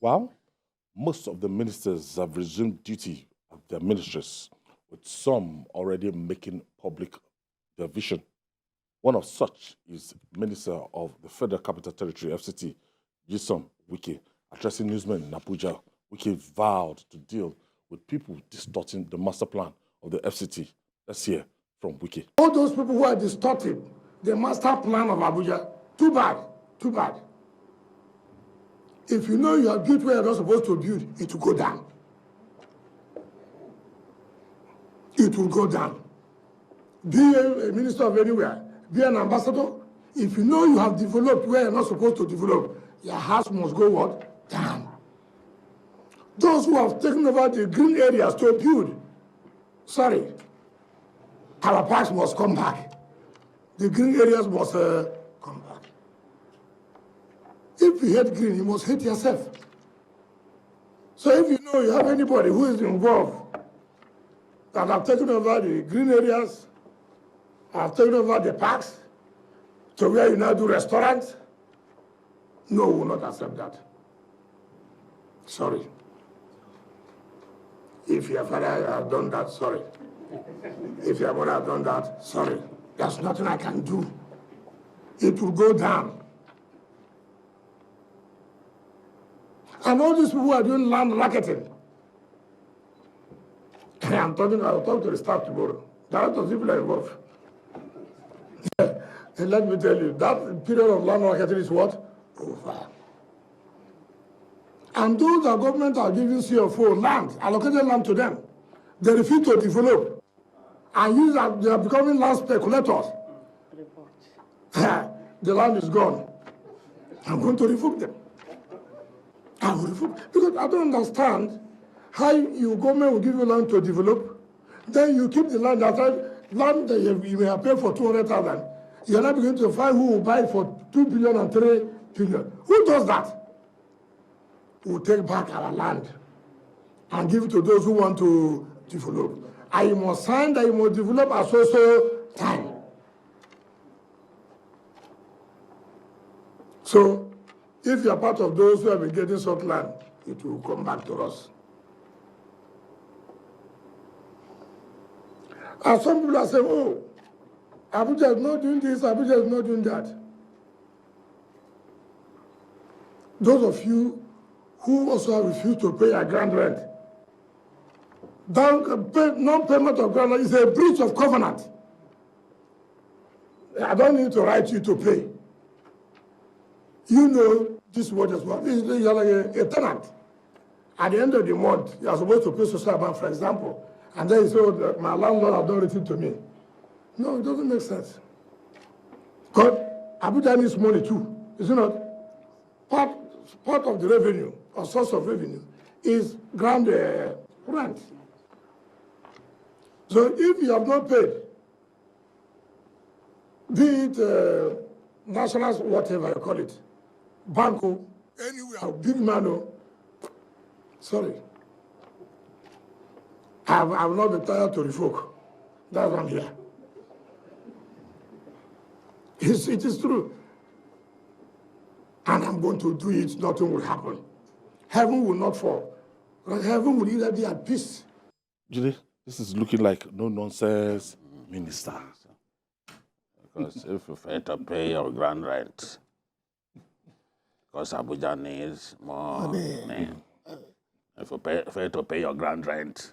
Well, most of the ministers have resumed duty at their ministries, with some already making public their vision. One of such is Minister of the Federal Capital Territory, FCT, Nyesom Wike, addressing newsmen in Abuja. Wike vowed to deal with people distorting the master plan of the FCT. Let's hear from Wike. All those people who are distorting the master plan of Abuja, too bad, too bad. If you know you are built where you're not supposed to build, it will go down. It will go down. Be a minister of anywhere, be an ambassador. If you know you have developed where you're not supposed to develop, your house must go what? Down. Those who have taken over the green areas to build, sorry, our parks must come back. The green areas must come back. If you hate green, you must hate yourself. So if you know you have anybody who is involved that have taken over the green areas, have taken over the parks, to where you now do restaurants, no, we will not accept that. Sorry. If your father has done that, sorry. If your mother has done that, sorry. There's nothing I can do. It will go down. And all these people who are doing land racketing, I'll talk to the staff tomorrow. There are lots of people are involved. And let me tell you, that period of land racketing is what? Over. And those that government are giving CFO land, allocated land to them, they refuse to develop. And use that they are becoming land speculators. The land is gone. I'm going to revoke them. I will revoke, because I don't understand how your government will give you land to develop, then you keep the land land that you may have paid for 200,000. You're not beginning to find who will buy it for 2 billion and 3 billion. Who does that? We'll take back our land and give it to those who want to develop. And you must sign that you must develop at so time. So, if you are part of those who have been getting such land, it will come back to us. And some people are saying, oh, Abuja is not doing this, Abuja is not doing that. Those of you who also have refused to pay a grand rent, non-payment of grand rent is a breach of covenant. I don't need to write you to pay. You know this word as well. You're like a tenant. At the end of the month, you're supposed to pay social bank, for example. And then you say, oh, my landlord has done written to me. No, it doesn't make sense. Because Abuja needs money too, is it not? Part of the revenue, or source of revenue, is ground rent. So if you have not paid, be it national, whatever you call it, banco, anywhere, big man, sorry. I will not be tired to revoke. That's why I'm here. It is true. And I'm going to do it, nothing will happen. Heaven will not fall. Heaven will either be at peace. Julie, this is looking like no-nonsense minister. Because if you fail to pay your grand rent, because Abuja needs more money. If you fail to pay your grand rent,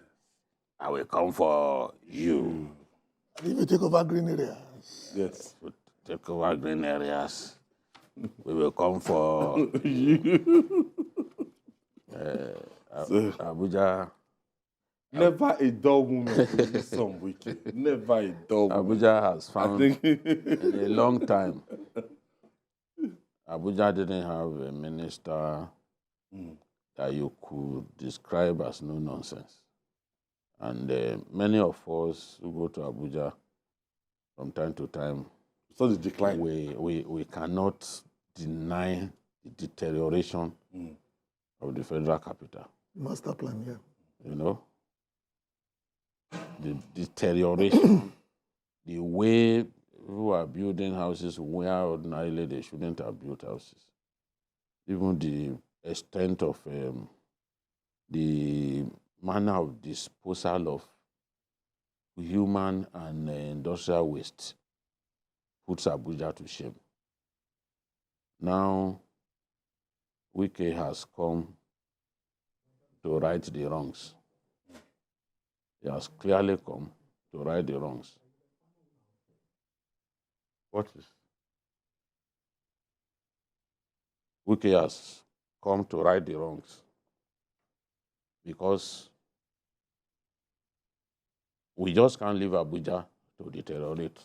I will come for you. And if you take over green areas. Yes. If you take over green areas, we will come for you. Abuja. Never a dull moment. Some wicked. Never a dull moment. Abuja has found in a long time. Abuja didn't have a minister that you could describe as no nonsense. And many of us who go to Abuja from time to time, so the decline. We cannot deny the deterioration of the federal capital. Master plan, yeah. You know? The deterioration, the way who are building houses where ordinarily they shouldn't have built houses. Even the extent of the manner of disposal of human and industrial waste puts Abuja to shame. Now, Wike has come to right the wrongs. He has clearly come to right the wrongs. What is? Wike has come to right the wrongs because we just can't leave Abuja to deteriorate.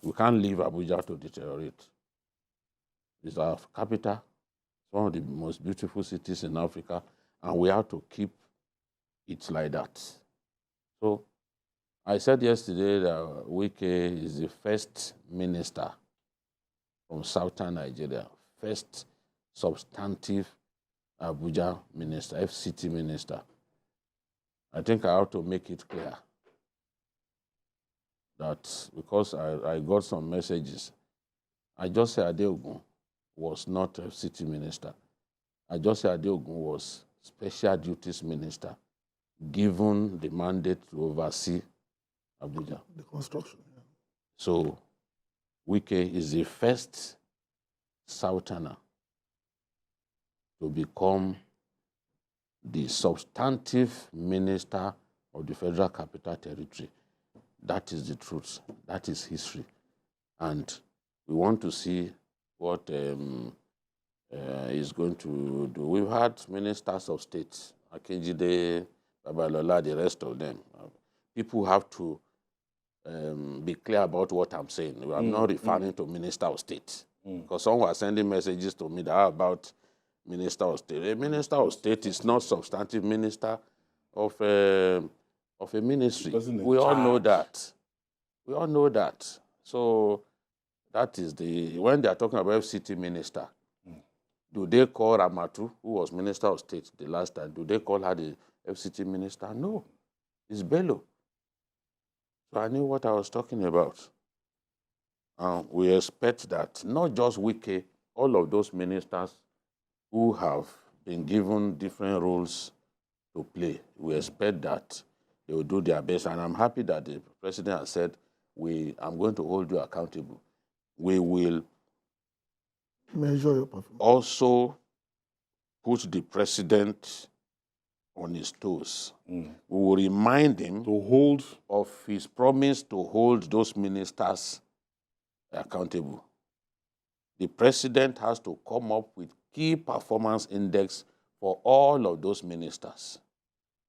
We can't leave Abuja to deteriorate. It's our capital, one of the most beautiful cities in Africa, and we have to keep it like that. So I said yesterday that Wike is the first minister from southern Nigeria, first substantive Abuja minister, FCT minister. I think I have to make it clear that because I got some messages, Ajose Adeogun was not FCT minister. Ajose Adeogun was special duties minister, given the mandate to oversee Abuja. The construction. Yeah. So Wike is the first southerner to become the substantive minister of the Federal Capital Territory. That is the truth. That is history. And we want to see what he's going to do. We've had ministers of state, Akinjide, Babalola, the rest of them. People have to be clear about what I'm saying. I'm not referring to minister of state. Because someone was sending messages to me that are about minister of state. A minister of state is not substantive minister of a ministry. We all know that. We all know that. So that is when they are talking about FCT minister, do they call Ramatu, who was minister of state the last time, do they call her the FCT minister? No, it's Bello. So I knew what I was talking about. We expect that not just Wike, all of those ministers who have been given different roles to play, we expect that they will do their best. And I'm happy that the president has said, I'm going to hold you accountable. We will measure your performance. Also put the president on his toes. We will remind him To hold of his promise to hold those ministers accountable. The president has to come up with key performance index for all of those ministers.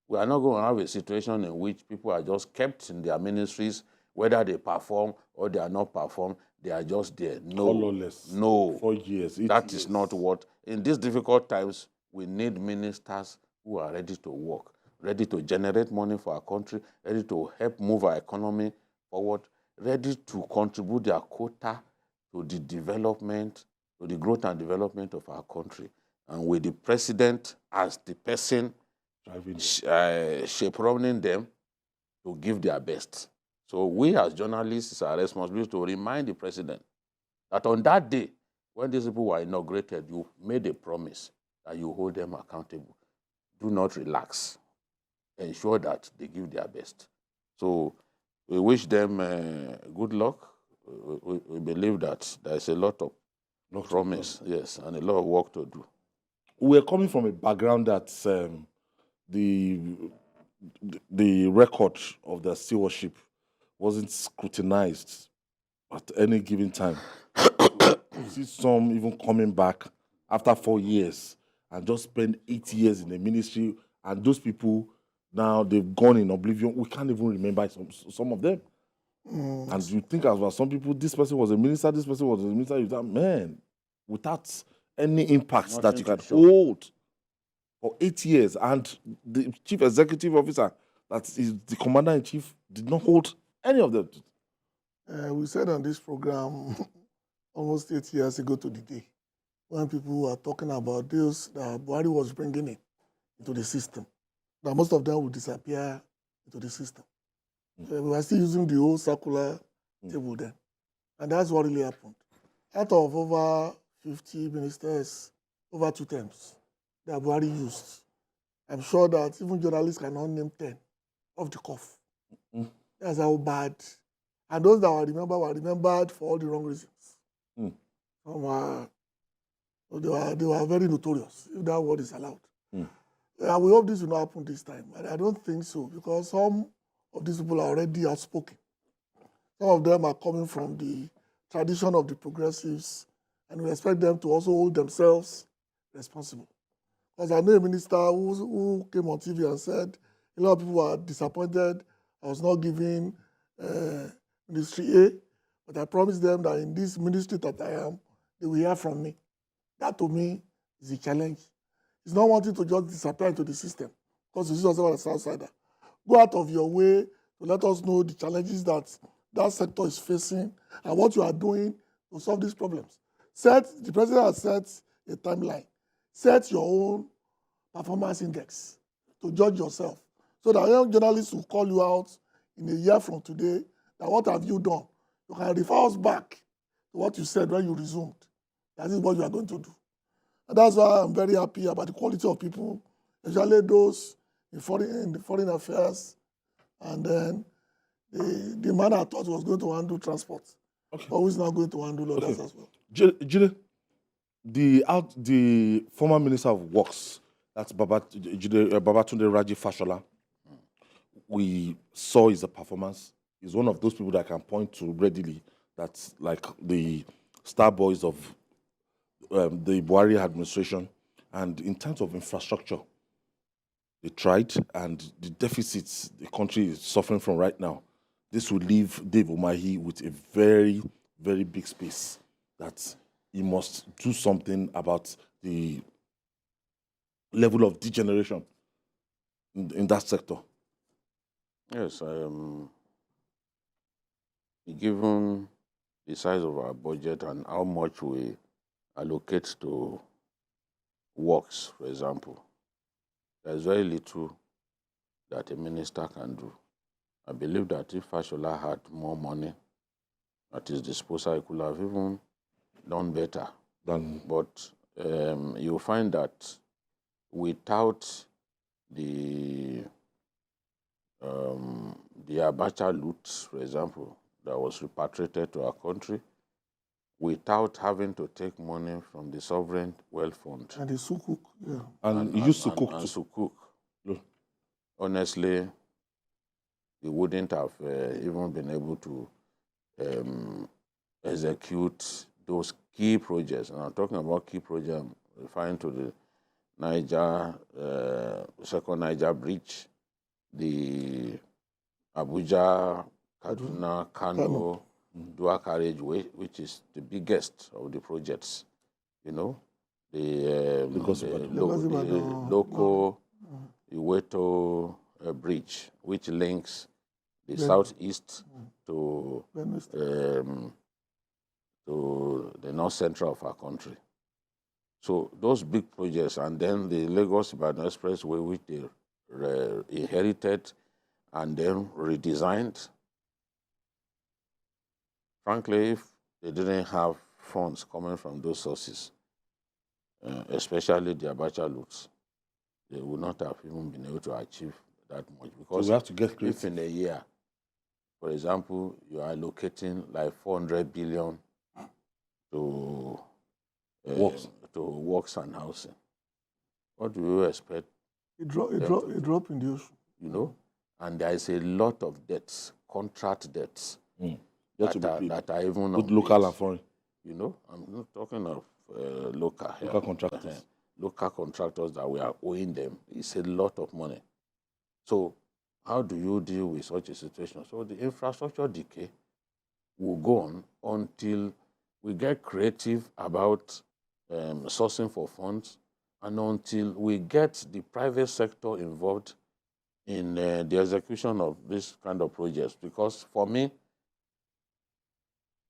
We are not going to have a situation in which people are just kept in their ministries, whether they perform or they are not perform, they are just there. No, colorless no. 4 years. 8 That years. is not what. In these difficult times, we need ministers who are ready to work, ready to generate money for our country, ready to help move our economy forward, ready to contribute their quota to the development, to the growth and development of our country. And with the president as the person chaperoning them to give their best. So we as journalists, it's our responsibility to remind the president that on that day, when these people were inaugurated, you made a promise that you hold them accountable. Do not relax. Ensure that they give their best. So we wish them good luck. We believe that there's a lot of promise, yes, and a lot of work to do. We're coming from a background that the record of the stewardship wasn't scrutinized at any given time. You see some even coming back after 4 years and just spend 8 years in the ministry, and those people now they've gone in oblivion. We can't even remember some of them. And you think as well, some people, this person was a minister, this person was a minister, you thought, man, without any impact that you can hold for 8 years, and the chief executive officer, that is the commander-in-chief, did not hold any of them. We said on this program almost 8 years ago to the day, when people were talking about this, that Buhari was bringing it into the system, that most of them would disappear into the system. We were still using the old circular table then. And that's what really happened. Out of over 50 ministers over 2 terms that Buhari used. I'm sure that even journalists cannot name 10 off the cuff. That's how bad. And those that were remembered for all the wrong reasons. They were very notorious, if that word is allowed. And we hope this will not happen this time. But I don't think so, because some of these people are already outspoken. Some of them are coming from the tradition of the progressives, and we expect them to also hold themselves responsible. Because I know a minister who came on TV and said a lot of people are disappointed I was not given Ministry A, but I promised them that in this ministry that I am, they will hear from me. That to me is a challenge. It's not wanting to just disappear into the system, because you see yourself as an outsider. Go out of your way to let us know the challenges that sector is facing and what you are doing to solve these problems. The president has set a timeline. Set your own performance index to judge yourself, so that young journalists will call you out in a year from today, that what have you done? You can refer us back to what you said when you resumed. That is what you are going to do. And that's why I'm very happy about the quality of people, especially those in foreign affairs, and then the man I thought was going to handle transport, but who is now going to handle others as well. Jide, the former Minister of Works, that's Babatunde Raji Fashola, we saw his performance. He's one of those people that I can point to readily, that's like the star boys of the Buhari administration. And in terms of infrastructure, they tried, and the deficits the country is suffering from right now, this will leave Dave Umahi with a very, very big space that he must do something about the level of degeneration in that sector. Yes, given the size of our budget and how much we allocate to works, for example, there's very little that a minister can do. I believe that if Fashola had more money at his disposal, he could have even done better. But you'll find that without the Abacha loot, for example, that was repatriated to our country, without having to take money from the sovereign wealth fund. And the Sukuk, yeah. And he used to cook and too. Sukuk. Honestly, he wouldn't have even been able to execute those key projects. And I'm talking about key projects, I'm referring to the second Niger Bridge, the Abuja, Kaduna, Kano, dual carriageway, which is the biggest of the projects. You know, the local Iweto bridge, which links the southeast to the north central of our country. So those big projects, and then the Lagos-Ibadan Expressway, which they inherited and then redesigned. Frankly, if they didn't have funds coming from those sources, especially the Abacha loots, they would not have even been able to achieve that much. Because so we have to get if in a year, for example, you are allocating like 400 billion to works and housing, what do you expect? It drop in the ocean. You know, and there is a lot of debts, contract debts, that are even both local and foreign. You know, I'm not talking of local contractors. Local contractors that we are owing them. It's a lot of money. So how do you deal with such a situation? So the infrastructure decay will go on until we get creative about sourcing for funds, and until we get the private sector involved in the execution of this kind of projects. Because for me,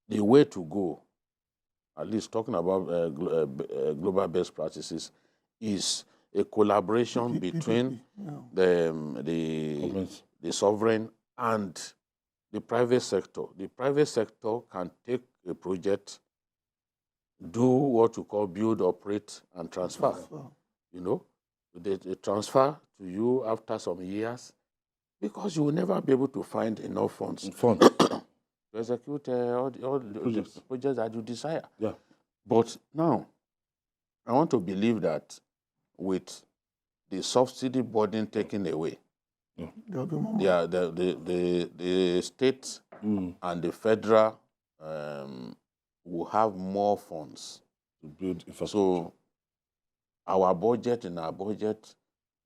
the way to go, at least talking about global best practices, is a collaboration between the sovereign and the private sector. The private sector can take a project, do what you call build, operate, and transfer. You know, they transfer to you after some years because you will never be able to find enough funds to execute all the projects that you desire. Yeah. But now, I want to believe that with the subsidy burden taken away, the state and the federal will have more funds to build infrastructure. So our budget,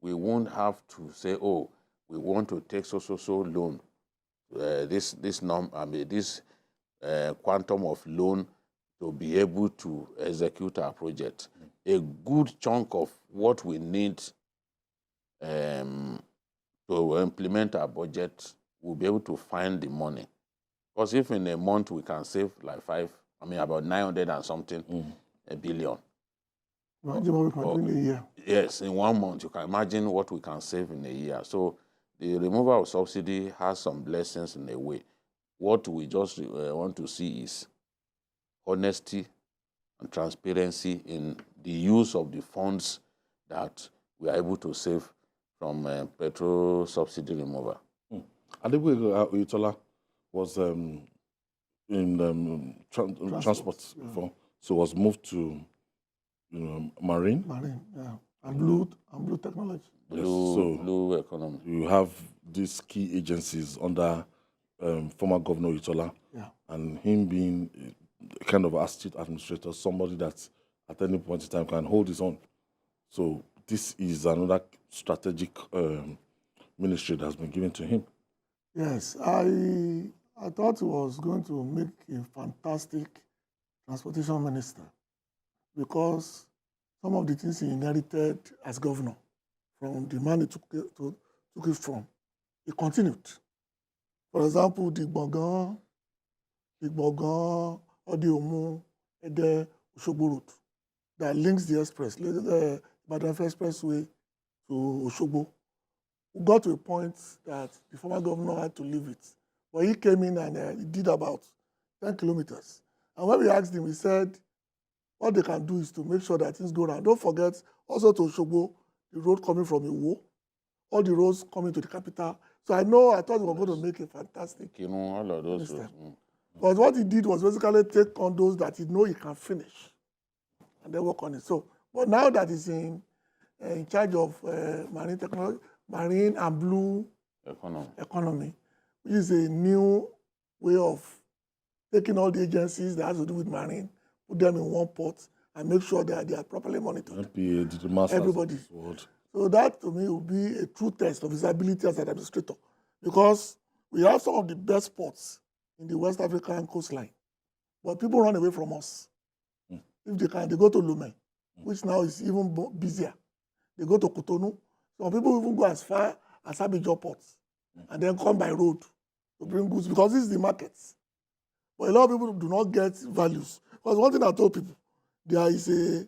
we won't have to say, oh, we want to take so loan, this quantum of loan to be able to execute our project. A good chunk of what we need to implement our budget, we'll be able to find the money. Because if in a month we can save like about 900 and something billion. Imagine what we can do in a year. Yes, in 1 month, you can imagine what we can save in a year. So the removal of subsidy has some blessings in a way. What we just want to see is honesty and transparency in the use of the funds that we are able to save from petrol subsidy removal. Adebayo Oyetola was in transport before, so was moved to marine. Marine, yeah, and blue technology. Blue economy. You have these key agencies under former Governor Oyetola, and him being kind of a astute administrator, somebody that at any point in time can hold his own. So this is another strategic ministry that has been given to him. Yes, I thought he was going to make a fantastic transportation minister because some of the things he inherited as governor from the man he took it from, he continued. For example, the Gbọ̀ngán, Odiomu, Ede, Osogbo Road that links the Ibadan Expressway to Osogbo. We got to a point that the former governor had to leave it. But he came in and he did about 10 kilometers. And when we asked him, he said, what they can do is to make sure that things go around. Don't forget, also to Osogbo, the road coming from Iwo, all the roads coming to the capital. So I thought we were going to make a fantastic all of those roads. But what he did was basically take on those that he can finish and then work on it. So, but now that he's in charge of marine technology, marine and blue economy, which is a new way of taking all the agencies that has to do with marine, put them in one pot, and make sure that they are properly monitored. Everybody. So that, to me, will be a true test of his ability as an administrator. Because we have some of the best ports in the West African coastline. But people run away from us. If they can, they go to Lomé, which now is even busier. They go to Cotonou. Some people even go as far as Abuja ports and then come by road to bring goods because this is the markets. But a lot of people do not get values. Because one thing I told people, there is a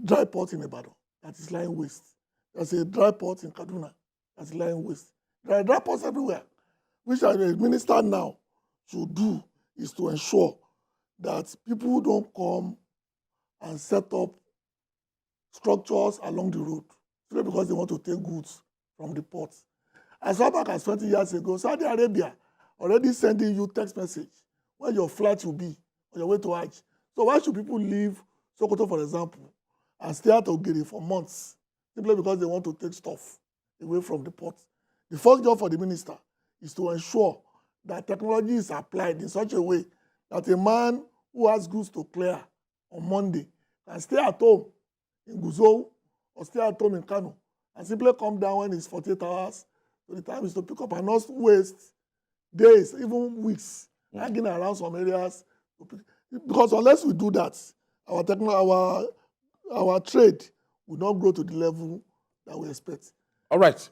dry port in Ibadan that is lying waste. There's a dry port in Kaduna that is lying waste. There are dry ports everywhere. Which a minister now should do is to ensure that people don't come and set up structures along the road simply because they want to take goods from the ports. As far back as 20 years ago, Saudi Arabia already sending you text message where your flight will be on your way to Hajj. So why should people leave Sokoto, for example, and stay at Ogiri for months simply because they want to take stuff away from the port? The first job for the minister is to ensure that technology is applied in such a way that a man who has goods to clear on Monday can stay at home in Guzau or stay at home in Kano and simply come down when it's 48 hours. So the time is to pick up and not waste days, even weeks, hanging around some areas. Because unless we do that, our trade will not grow to the level that we expect. All right.